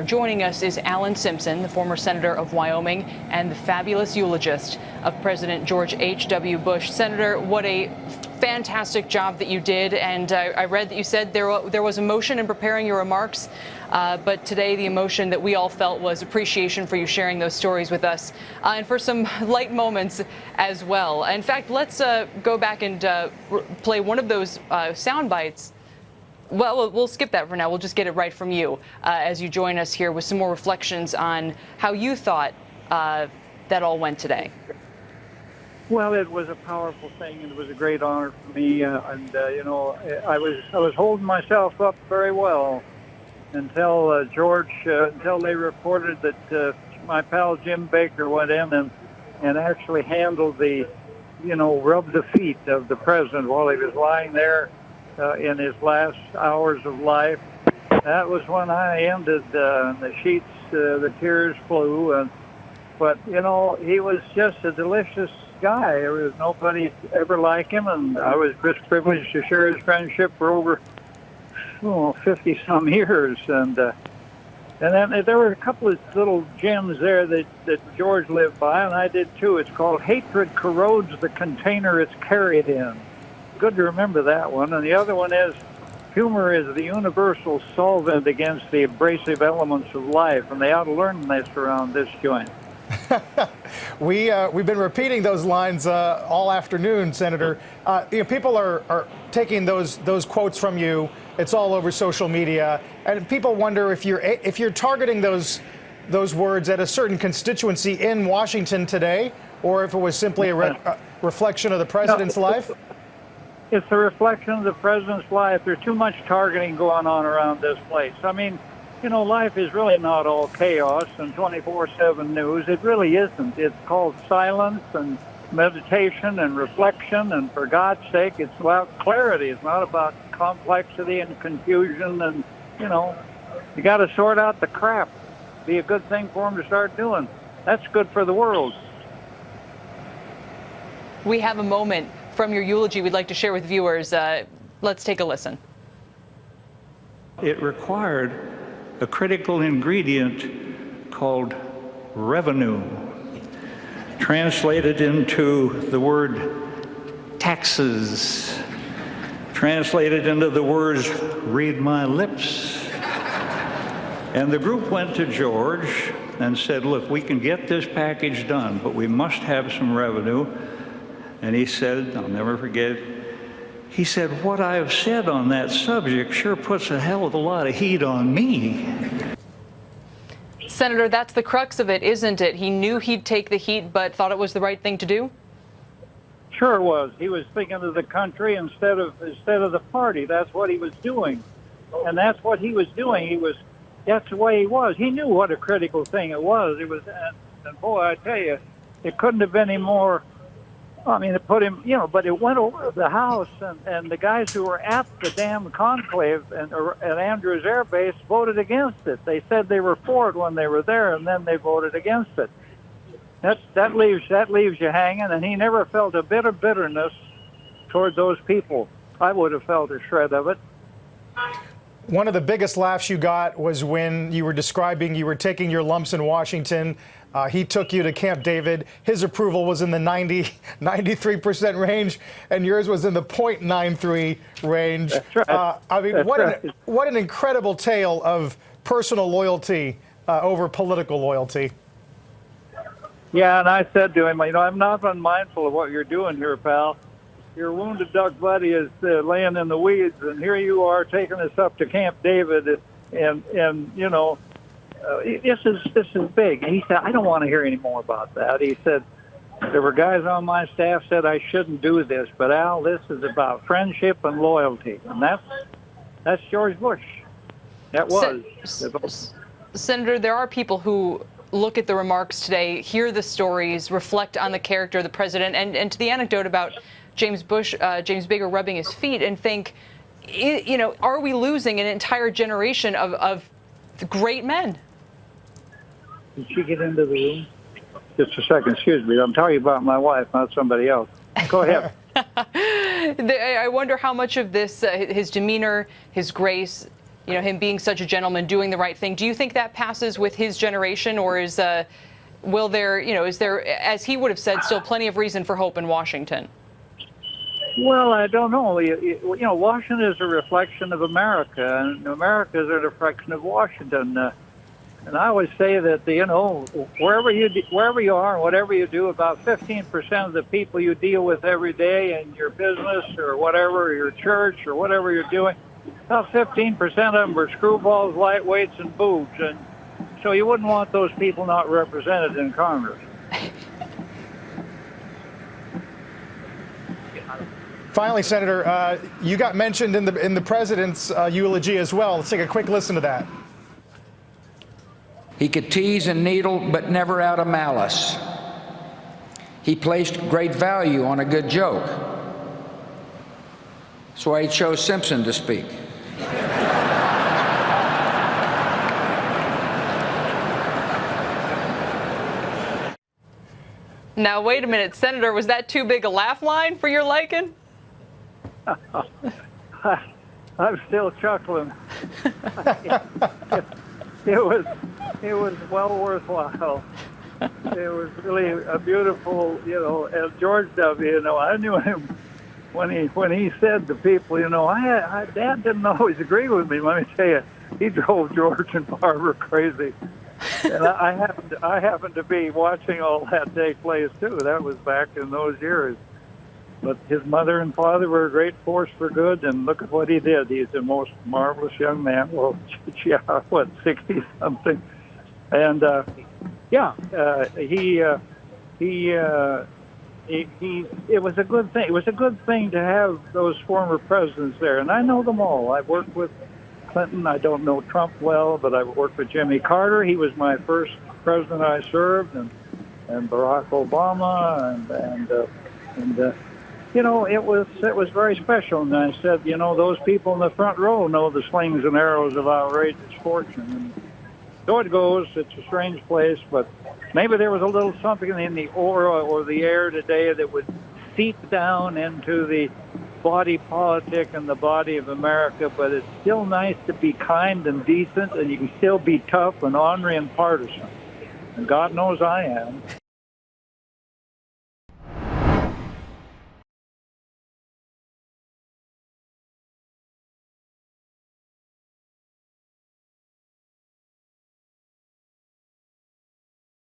Joining us is Alan Simpson, the former senator of Wyoming and the fabulous eulogist of President George H.W. Bush. Senator, what a fantastic job that you did. And I read that you said there was emotion in preparing your remarks. But today, the emotion that we all felt was appreciation for you sharing those stories with us and for some light moments as well. In fact, let's go back and play one of those sound bites. Well, we'll skip that for now. We'll just get it right from you as you join us here with some more reflections on how you thought that all went today. Well, it was a powerful thing, and it was a great honor for me. I was holding myself up very well until until they reported that my pal Jim Baker went in and actually handled rubbed the feet of the president while he was lying there in his last hours of life. That was when I ended. The sheets, the tears flew. But he was just a delicious guy. There was nobody ever like him, and I was just privileged to share his friendship for over 50-some years. And then there were a couple of little gems there that George lived by, and I did too. It's called "Hatred corrodes the container it's carried in." Good to remember that one. And the other one is, humor is the universal solvent against the abrasive elements of life, and they ought to learn this around this joint. We've been repeating those lines all afternoon, Senator. People are taking those quotes from you. It's all over social media, and people wonder if you're targeting those words at a certain constituency in Washington today, or if it was simply a reflection of the president's life. It's a reflection of the president's life. There's too much targeting going on around this place. I mean, life is really not all chaos and 24/7 news. It really isn't. It's called silence and meditation and reflection. And for God's sake, it's about clarity. It's not about complexity and confusion. And, you got to sort out the crap. Be a good thing for them to start doing. That's good for the world. We have a moment from your eulogy we'd like to share with viewers. Let's take a listen. It required a critical ingredient called revenue, translated into the word taxes, translated into the words read my lips. And the group went to George and said, look, we can get this package done, but we must have some revenue. And he said, I'll never forget, he said, what I have said on that subject sure puts a hell of a lot of heat on me. Senator, that's the crux of it, isn't it? He knew he'd take the heat, but thought it was the right thing to do? Sure was. He was thinking of the country instead of the party. That's what he was doing. And that's what he was doing. That's the way he was. He knew what a critical thing it was. And boy, I tell you, it couldn't have been any more. I mean, it put him, but it went over the House, and the guys who were at the damn conclave at Andrews Air Base voted against it. They said they were for it when they were there, and then they voted against it. That leaves you hanging, and he never felt a bit of bitterness toward those people. I would have felt a shred of it. One of the biggest laughs you got was when you were describing you were taking your lumps in Washington. He took you to Camp David. His approval was in the 93% range, and yours was in the 0.93 range. That's right. I mean, what an incredible tale of personal loyalty over political loyalty. Yeah, and I said to him, I'm not unmindful of what you're doing here, pal. Your wounded duck buddy is laying in the weeds, and here you are taking us up to Camp David, and this is big. And he said, I don't want to hear any more about that. He said, there were guys on my staff said I shouldn't do this, but Al, this is about friendship and loyalty, and that's George Bush. That was. Senator, there are people who look at the remarks today, hear the stories, reflect on the character of the president, and to the anecdote about James Baker rubbing his feet, and think, are we losing an entire generation of great men? Did she get into the room? Just a second, excuse me. I'm talking about my wife, not somebody else. Go ahead. I wonder how much of this, his demeanor, his grace, him being such a gentleman, doing the right thing. Do you think that passes with his generation, or is will there, is there, as he would have said, still plenty of reason for hope in Washington? Well, I don't know. Washington is a reflection of America, and America is a reflection of Washington. And I always say that, wherever you are and whatever you do, about 15% of the people you deal with every day in your business or whatever, your church or whatever you're doing, about 15% of them are screwballs, lightweights, and boobs. And so you wouldn't want those people not represented in Congress. Finally, Senator, you got mentioned in the president's eulogy as well. Let's take a quick listen to that. He could tease and needle, but never out of malice. He placed great value on a good joke. That's why he chose Simpson to speak. Now, wait a minute, Senator, was that too big a laugh line for your liking? I'm still chuckling. It was well worthwhile. It was really a beautiful, as George W. I knew him when he said to people, Dad didn't always agree with me. Let me tell you, he drove George and Barbara crazy. And I happened to be watching all that take place too. That was back in those years. But his mother and father were a great force for good, and look at what he did. He's the most marvelous young man. Well, 60-something. And, it was a good thing. It was a good thing to have those former presidents there. And I know them all. I've worked with Clinton. I don't know Trump well, but I've worked with Jimmy Carter. He was my first president I served, and Barack Obama, and it was very special. And I said, those people in the front row know the slings and arrows of outrageous fortune. And so it goes. It's a strange place, but maybe there was a little something in the aura or the air today that would seep down into the body politic and the body of America. But it's still nice to be kind and decent, and you can still be tough and ornery and partisan. And God knows I am.